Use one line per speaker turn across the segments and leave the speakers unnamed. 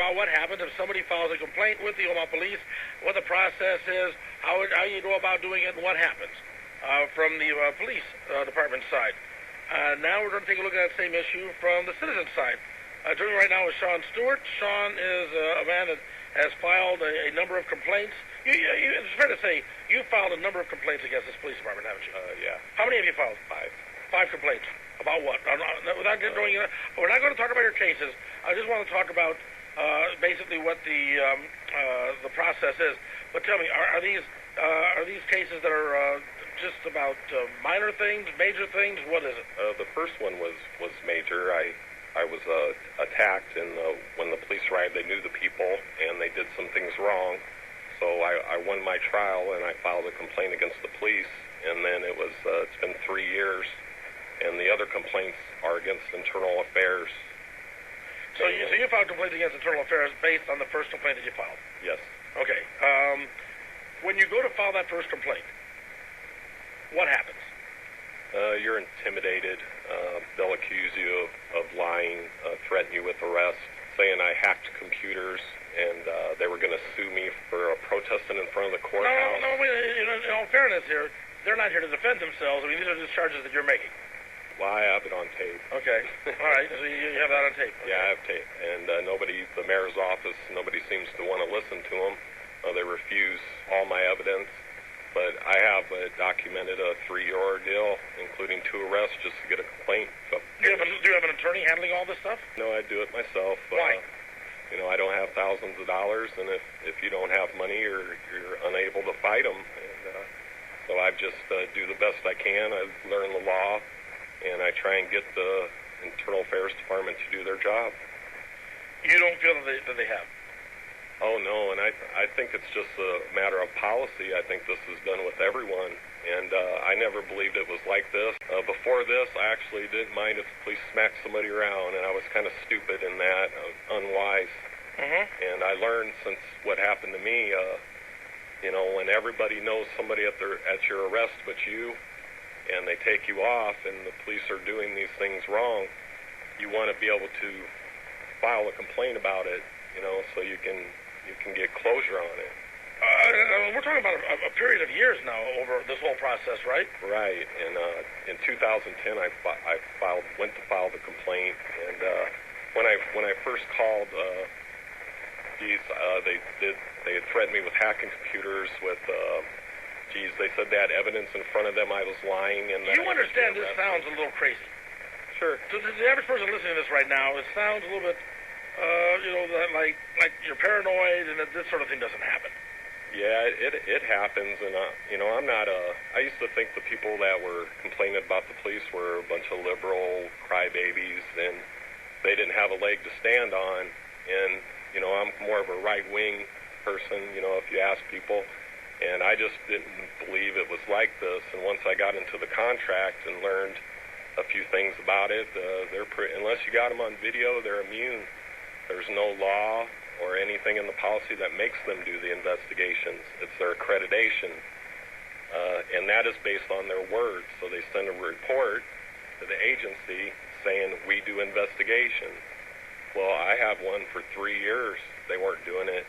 about what happens if somebody files a complaint with the Omaha Police, what the process is, how you go about doing it, and what happens from the police department side. Now we're going to take a look at that same issue from the citizen side. Joining me right now is Sean Stewart. Sean is a man that has filed a number of complaints. It's fair to say you filed a number of complaints against this police department, haven't you?
Yeah.
How many have you filed? 5 complaints. About what? Without going, we're not going to talk about your cases. I just want to talk about basically what the process is. But tell me, are these cases that are just about minor things, major things? What is it?
The first one was major. I was attacked, and when the police arrived, they knew the people, and they did some things wrong. So I won my trial, and I filed a complaint against the police. And then it's been 3 years, and the other complaints are against internal affairs.
So you filed complaints against internal affairs based on the first complaint that you filed?
Yes.
Okay. When you go to file that first complaint, what happens?
You're intimidated. They'll accuse you of lying, threaten you with arrest, saying I hacked computers, and they were going to sue me for protesting in front of the courthouse.
No, in all fairness here, they're not here to defend themselves. I mean, these are just charges that you're making.
Well, I have it on tape.
Okay. All right. So you have that on tape. Okay.
Yeah, I have tape. And the mayor's office, nobody seems to want to listen to them. They refuse all my evidence. But I have documented a 3-year ordeal, including 2 arrests, just to get a complaint. So,
do you have an attorney handling all this stuff?
No, I do it myself.
Why?
I don't have thousands of dollars, and if you don't have money, you're unable to fight them. And so I just do the best I can. I learn the law, and I try and get the Internal Affairs Department to do their job.
You don't feel that they have?
Oh, no, and I think it's just a matter of policy. I think this is done with everyone, and I never believed it was like this. Before this, I actually didn't mind if the police smacked somebody around, and I was kind of stupid in that, unwise.
Mm-hmm.
And I learned since what happened to me, when everybody knows somebody at your arrest but you, and they take you off, and the police are doing these things wrong, you want to be able to file a complaint about it, so you can get closure on it.
We're talking about a period of years now over this whole process, right?
Right. And in 2010, I went to file the complaint, and when I first called, they had threatened me with hacking computers. They said they had evidence in front of them I was lying. And
you understand this sounds a little crazy.
Sure.
To the average person listening to this right now, it sounds a little bit, like you're paranoid, and that this sort of thing doesn't happen.
Yeah, it happens, and I'm not I used to think the people that were complaining about the police were a bunch of liberal crybabies, and they didn't have a leg to stand on. And I'm more of a right-wing person. If you ask people, and I just didn't believe it was like this. And once I got into the contract and learned a few things about it, unless you got them on video, they're immune. There's no law or anything in the policy that makes them do the investigations. It's their accreditation, and that is based on their word. So they send a report to the agency saying, we do investigations. Well, I have one for 3 years. They weren't doing it,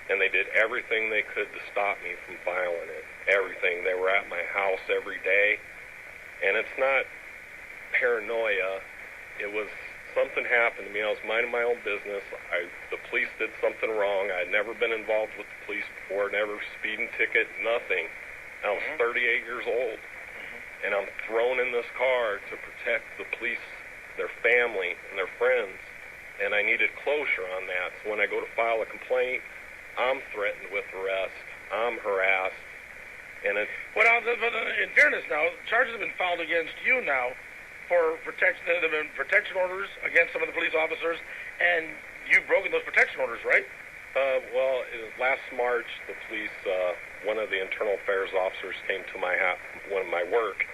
and they did everything they could to stop me from filing it. Everything. They were at my house every day, and it's not paranoia. It was something happened to me. I was minding my own business. The police did something wrong. I had never been involved with the police before, never speeding ticket, nothing. I was 38 years old, and I'm thrown in this car to protect the police, their family, and their friends, and I needed closure on that. So when I go to file a complaint, I'm threatened with arrest. I'm harassed, and it's...
Well, in fairness now, charges have been filed against you now for protection. There have been protection orders against some of the police officers, and you've broken those protection orders, right?
Well, last March, the police, one of the internal affairs officers came to my work,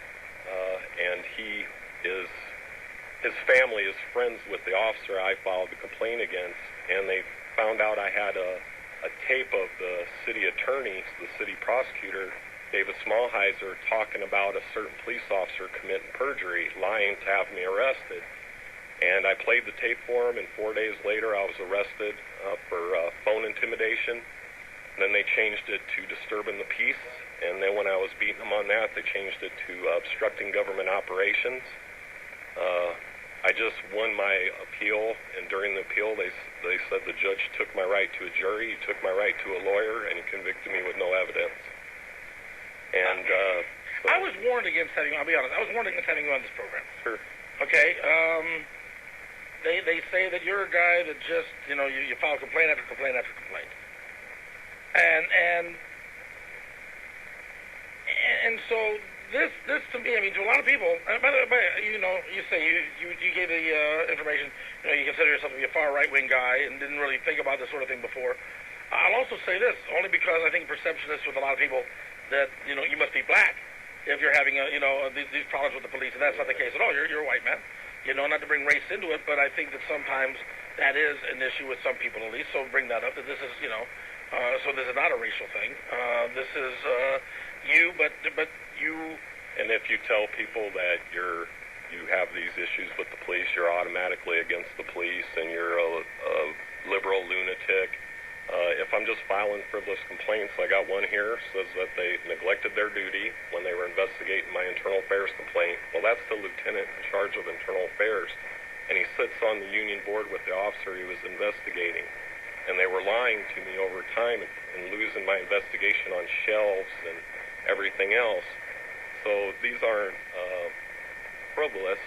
and his family is friends with the officer I filed the complaint against, and they found out I had a tape of the city attorney, the city prosecutor, David Smallheiser, talking about a certain police officer committing perjury, lying to have me arrested. And I played the tape for him, and 4 days later I was arrested for phone intimidation. Then they changed it to disturbing the peace, and then when I was beating them on that, they changed it to obstructing government operations. I just won my appeal, and during the appeal, they said the judge took my right to a jury, he took my right to a lawyer, and he convicted me with no evidence. And so
I was warned against having. I'll be honest. I was warned against having you on this program.
Sure.
Okay. They say that you're a guy that just you file complaint after complaint after complaint, and so this to me, I mean, to a lot of people. By the way, you say you gave the information. You consider yourself to be a far right-wing guy and didn't really think about this sort of thing before. I'll also say this only because I think perception is with a lot of people that you must be black if you're having these problems with the police, and that's not the case at all. You're a white man. Not to bring race into it, but I think that sometimes that is an issue with some people at least. So bring that up. That this is so this is not a racial thing. This is you, but you.
And if you tell people that you have these issues with the police, you're automatically against the police, and you're a liberal lunatic. If I'm just filing frivolous complaints, I got one here, says that they neglected their duty when they were investigating my internal affairs complaint. Well, that's the lieutenant in charge of internal affairs, and he sits on the union board with the officer he was investigating. And they were lying to me over time and losing my investigation on shelves and everything else. So these aren't frivolous.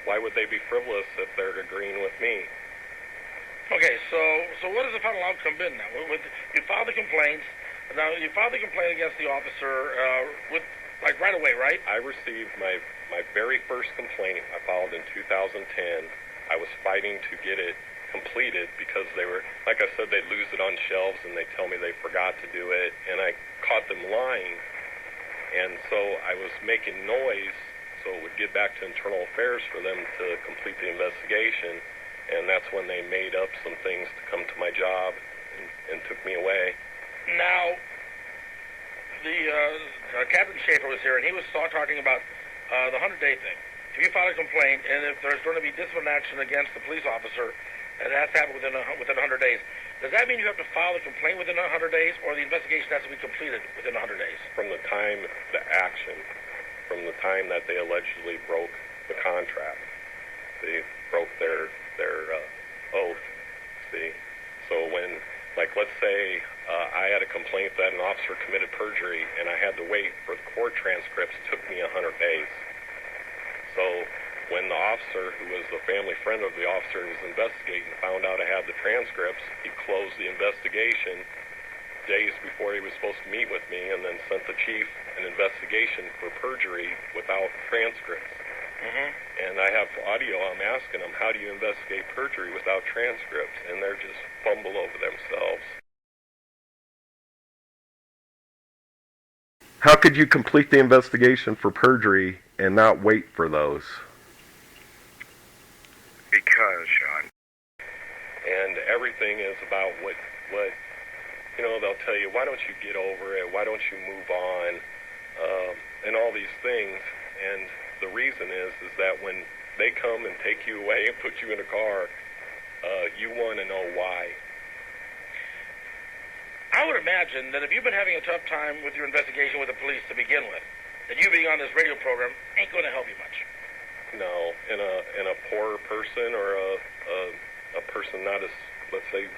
Why would they be frivolous if they're agreeing with me?
Okay, so what has the final outcome been now? You filed the complaints. Now, you filed the complaint against the officer right away, right?
I received my very first complaint I filed in 2010. I was fighting to get it completed because they were, like I said, they'd lose it on shelves and they tell me they forgot to do it, and I caught them lying. And so I was making noise so it would get back to internal affairs for them to complete the investigation. And that's when they made up some things to come to my job and took me away.
Now, Captain Schaefer was here, and he was talking about the 100-day thing. If you file a complaint, and if there's going to be disciplinary action against the police officer, it has to happen within 100 days. Does that mean you have to file the complaint within 100 days, or the investigation has to be completed within 100 days?
From the time that they allegedly broke the contract, they broke their oath, see? So when, let's say I had a complaint that an officer committed perjury and I had to wait for the court transcripts, it took me 100 days. So when the officer, who was a family friend of the officer who was investigating, found out I had the transcripts, he closed the investigation days before he was supposed to meet with me, and then sent the chief an investigation for perjury without transcripts.
Mm-hmm.
And I have audio. I'm asking them, how do you investigate perjury without transcripts? And they're just fumble over themselves.
How could you complete the investigation for perjury and not wait for those?
Because, Sean.
And everything is about what they'll tell you, why don't you get over it? Why don't you move on? And all these things. And the reason is that when they come and take you away and put you in a car, you want to know why.
I would imagine that if you've been having a tough time with your investigation with the police to begin with, that you being on this radio program ain't going to help you much.
No, in a poorer person or a person not as, let's say,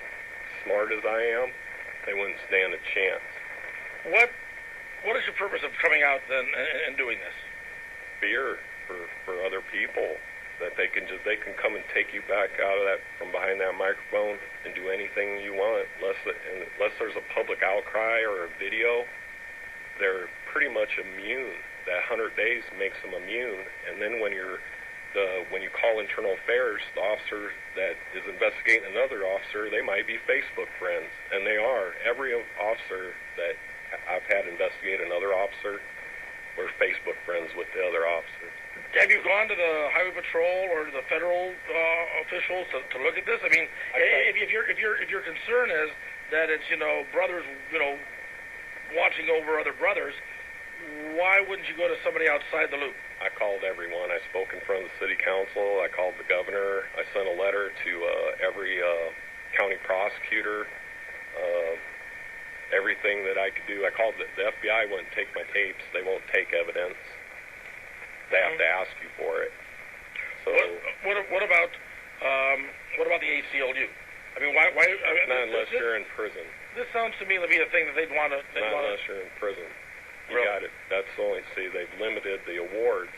smart as I am, they wouldn't stand a chance.
What is your purpose of coming out then and doing this?
Fear for other people, that they can come and take you back out of that, from behind that microphone, and do anything you want, unless there's a public outcry or a video. They're pretty much immune. That 100 days makes them immune. And then when you call internal affairs, the officer that is investigating another officer, they might be Facebook friends, and they are. Every officer that I've had investigate another officer, we're Facebook friends with the other officer.
Have you gone to the Highway Patrol or the federal officials to look at this? I mean, if your concern is that it's brothers watching over other brothers, why wouldn't you go to somebody outside the loop?
I called everyone. I spoke in front of the city council. I called the governor. I sent a letter to every county prosecutor. Everything that I could do. I called the FBI wouldn't take my tapes. They won't take evidence. They have to ask you for it. So
what about the ACLU? I mean, why?
Not unless you're in prison.
This sounds to me to be a thing that they'd want to.
Not unless you're in prison. You
Really?
got it. That's the only. See, they've limited the awards,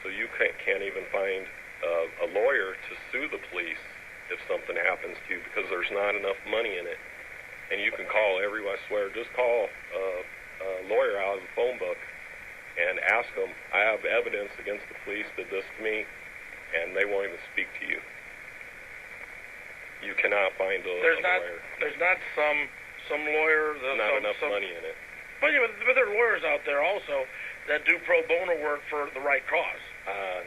so you can't even find a lawyer to sue the police if something happens to you because there's not enough money in it. And you can call everyone. I swear, just call a lawyer out of the phone book and ask them. I have evidence against the police did this to me, and they won't even speak to you. You cannot find a lawyer.
There's not some lawyer.
Not enough money in it.
But yeah, but there are lawyers out there also that do pro bono work for the right cause.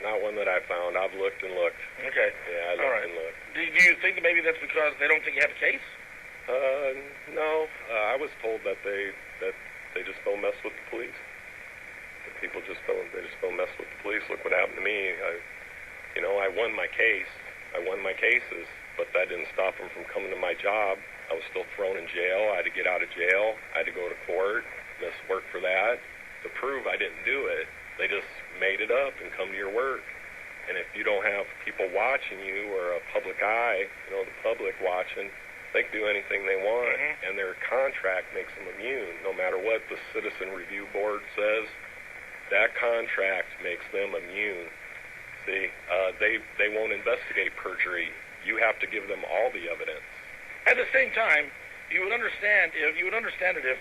Not one that I found. I've looked and looked.
Okay.
Yeah, I looked and looked.
Do you think that maybe that's because they don't think you have a case?
No. I was told that they just don't mess with the police. That people just don't mess with the police. Look what happened to me. I won my case. I won my cases, but that didn't stop them from coming to my job. I was still thrown in jail. I had to get out of jail. I had to go to court, miss work for that. To prove I didn't do it, they just made it up and come to your work. And if you don't have people watching you or a public eye, the public watching, they can do anything they want, and their contract makes them immune. No matter what the Citizen Review Board says, that contract makes them immune. See, they won't investigate perjury. You have to give them all the evidence.
At the same time, you would understand it if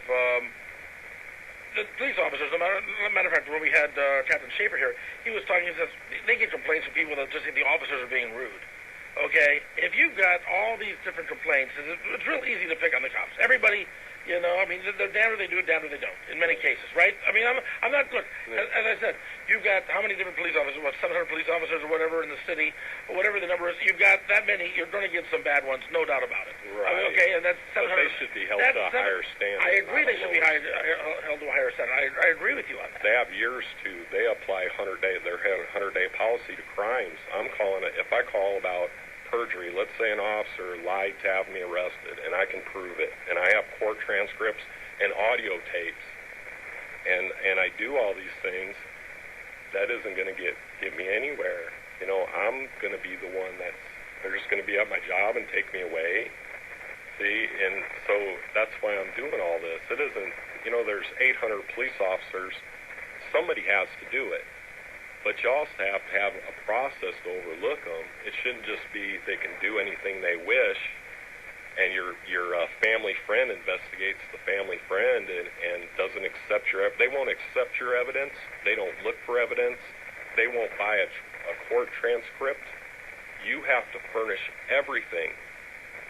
the police officers. As a matter of fact, when we had Captain Schaefer here, he was talking. He says they get complaints from people that just think the officers are being rude. Okay, if you've got all these different complaints, it's real easy to pick on the cops. Everybody, I mean, they're damned if they do it, damned if they don't, in many cases, right? I mean, I'm not, look, as I said, you've got how many different police officers, 700 police officers or whatever in the city, or whatever the number is, you've got that many, you're going to get some bad ones, no doubt about it.
Right.
I mean, okay, and that's 700.
But they should be held to a higher standard.
I agree they should be held to a higher standard. I agree with you on that.
They have years to, they apply 100-day, their 100-day policy to crimes. I'm calling it, if I call about perjury, let's say an officer lied to have me arrested, and I can prove it, and I have court transcripts and audio tapes, and I do all these things, that isn't going to get me anywhere. I'm going to be the one they're just going to be at my job and take me away. See, and so that's why I'm doing all this. It isn't, there's 800 police officers. Somebody has to do it. But you also have to have a process to overlook them. It shouldn't just be they can do anything they wish, and your family friend investigates the family friend and doesn't accept they won't accept your evidence. They don't look for evidence. They won't buy a court transcript. You have to furnish everything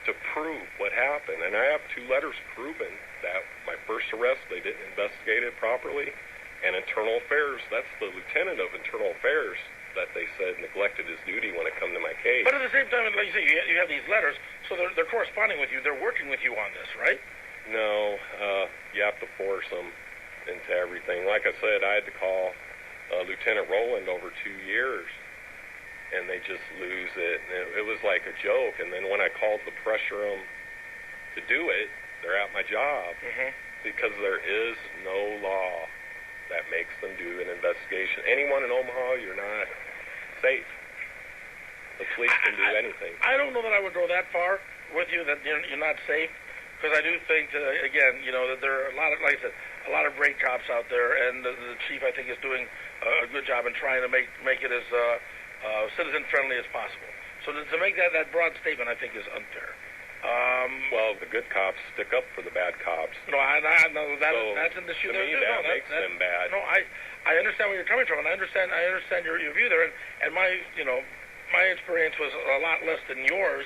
to prove what happened. And I have 2 letters proving that my first arrest, they didn't investigate it properly. And Internal Affairs, that's the lieutenant of Internal Affairs that they said neglected his duty when it come to my case.
But at the same time, like you say, you have these letters, so they're corresponding with you. They're working with you on this, right?
No, you have to force them into everything. Like I said, I had to call Lieutenant Rowland over 2 years, and they just lose it. And it was like a joke. And then when I called to pressure them to do it, they're at my job because there is no law that makes them do an investigation. Anyone in Omaha, you're not safe. The police can do anything.
I don't know that I would go that far with you that you're not safe, because I do think, again, that there are a lot of, like I said, a lot of great cops out there, and the chief, I think, is doing a good job in trying to make it as citizen-friendly as possible. So to make that broad statement, I think, is unfair.
Well, the good cops stick up for the bad cops.
No, that's an issue.
To me, that makes them bad.
No, I understand where you're coming from, and I understand your view there. And my experience was a lot less than yours.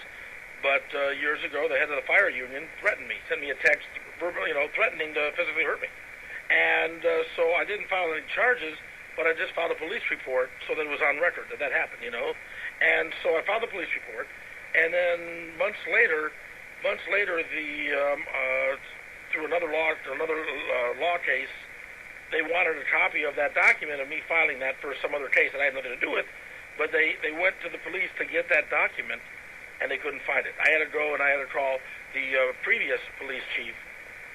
But years ago, the head of the fire union threatened me, sent me a text, verbally, threatening to physically hurt me. And so I didn't file any charges, but I just filed a police report so that it was on record that happened. And so I filed a police report, and then months later, through another law case, they wanted a copy of that document of me filing that for some other case that I had nothing to do with. But they went to the police to get that document, and they couldn't find it. I had to go and I had to call the previous police chief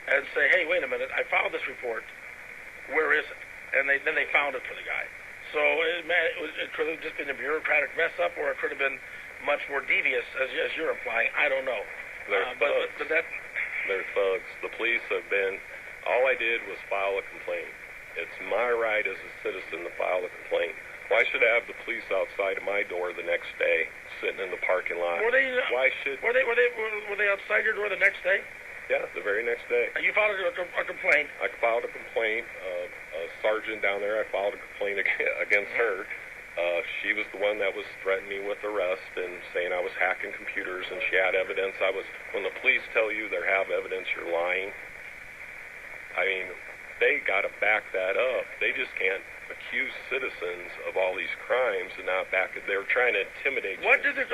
and say, hey, wait a minute, I filed this report. Where is it? And then they found it for the guy. So it could have just been a bureaucratic mess up, or it could have been much more devious, as you're implying. I don't know.
They're thugs. The police have been. All I did was file a complaint. It's my right as a citizen to file a complaint. Why should I have the police outside of my door the next day, sitting in the parking lot?
Were they?
Why should?
Were they outside your door the next day?
Yeah, the very next day.
You filed a complaint.
I filed a complaint. A sergeant down there, I filed a complaint against her. She was the one that was threatening me with arrest and saying I was hacking computers, and she had evidence. When the police tell you they have evidence, you're lying. I mean, they got to back that up. They just can't accuse citizens of all these crimes and not back it. They're trying to intimidate you.
What did you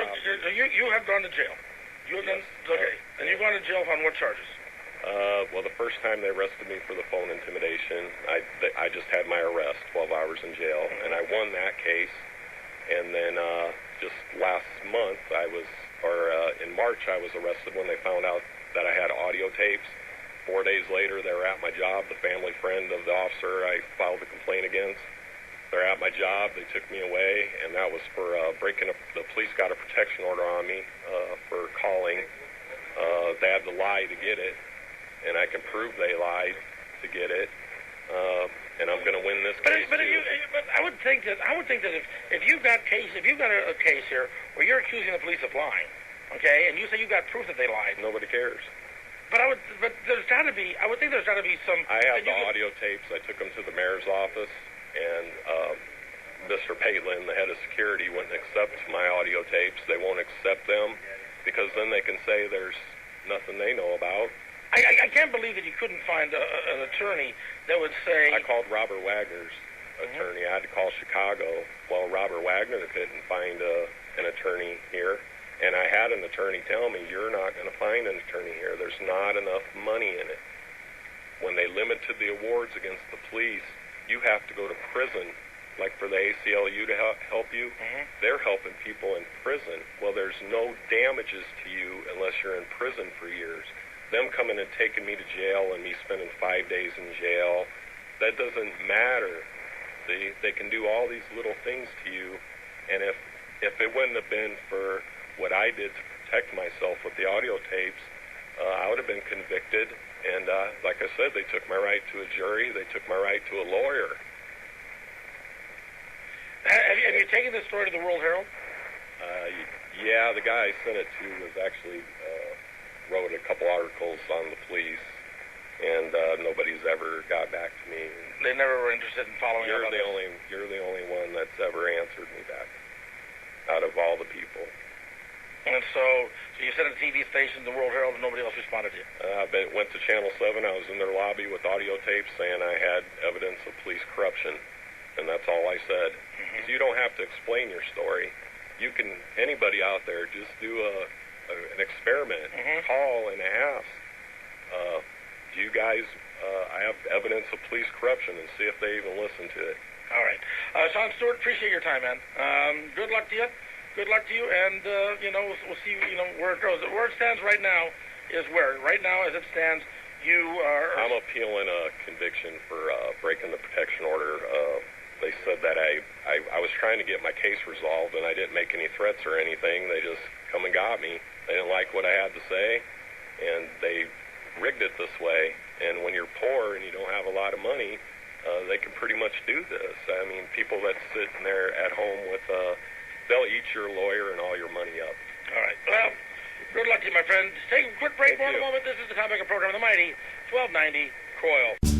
have gone to jail? You have okay. And you've gone to jail on what charges?
Well, the first time they arrested me for the phone intimidation, I just had my arrest, 12 hours in jail, and I won that case. And then just last month, in March, I was arrested when they found out that I had audio tapes. 4 days later, they were at my job. The family friend of the officer I filed a complaint against, they're at my job. They took me away, and that was for breaking up. The police got a protection order on me for calling. They had to lie to get it, and I can prove they lied to get it. And I'm going to win this case.
But I would think that if you've got a case here where you're accusing the police of lying, okay, and you say you got proof that they lied,
nobody cares.
But there's got to be. I would think there's got to be some.
I have the audio tapes. I took them to the mayor's office, and Mr. Patelin, the head of security, wouldn't accept my audio tapes. They won't accept them because then they can say there's nothing they know about.
I can't believe that you couldn't find an attorney that would say.
I called Robert Wagner's attorney. I had to call Chicago. Well, Robert Wagner couldn't find an attorney here. And I had an attorney tell me, you're not going to find an attorney here. There's not enough money in it. When they limited the awards against the police, you have to go to prison. Like for the ACLU to help you, they're helping people in prison. Well, there's no damages to you unless you're in prison for years. Them coming and taking me to jail and me spending 5 days in jail, that doesn't matter. They can do all these little things to you. And if it wouldn't have been for what I did to protect myself with the audio tapes, I would have been convicted. And like I said, they took my right to a jury. They took my right to a lawyer.
Have you taken this story to the World Herald?
Yeah, the guy I sent it to was actually wrote a couple articles on the police, and nobody's ever got back to me.
They never were interested in following up on this?
You're the only one that's ever answered me back out of all the people.
And so you sent a TV station, the World Herald, and nobody else responded to you?
I went to Channel 7. I was in their lobby with audio tapes saying I had evidence of police corruption, and that's all I said. So you don't have to explain your story. Anybody out there, just do an experiment. Call and ask, do you guys, I have evidence of police corruption, and see if they even listen to it.
All right. Sean Stewart, appreciate your time, man. Good luck to you. Good luck to you, and, we'll see, where it goes. Where it stands right now is where? Right now, as it stands, you are...
I'm appealing a conviction for breaking the protection order. They said that I was trying to get my case resolved, and I didn't make any threats or anything. They just come and got me. They didn't like what I had to say, and they rigged it this way. And when you're poor and you don't have a lot of money, they can pretty much do this. I mean, people that sit in there at home with... they'll eat your lawyer and all your money up.
All right. Well, good luck to you, my friend. Take a quick break. More in a moment. This is the Tom Becka program of the mighty 1290 Coil.